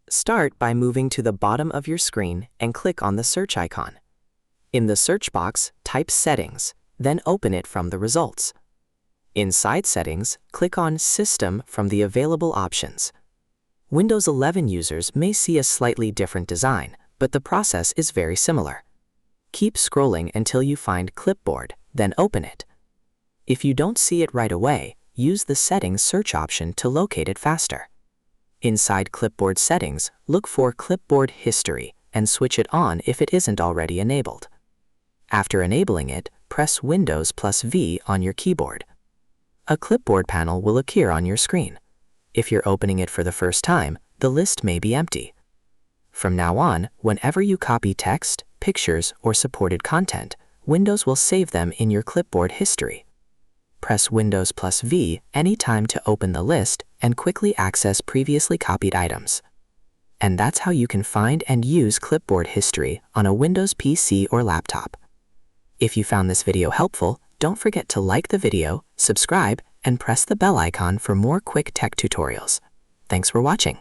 Start by moving to the bottom of your screen and click on the search icon. In the search box, type Settings, then open it from the results. Inside Settings, click on System from the available options. Windows 11 users may see a slightly different design, but the process is very similar. Keep scrolling until you find Clipboard, then open it. If you don't see it right away, use the Settings search option to locate it faster. Inside Clipboard Settings, look for Clipboard History and switch it on if it isn't already enabled. After enabling it, press Windows+V on your keyboard. A clipboard panel will appear on your screen. If you're opening it for the first time, the list may be empty. From now on, whenever you copy text, pictures, or supported content, Windows will save them in your clipboard history. Press Windows+V anytime to open the list and quickly access previously copied items. And that's how you can find and use clipboard history on a Windows PC or laptop. If you found this video helpful, don't forget to like the video, subscribe, and press the bell icon for more quick tech tutorials. Thanks for watching.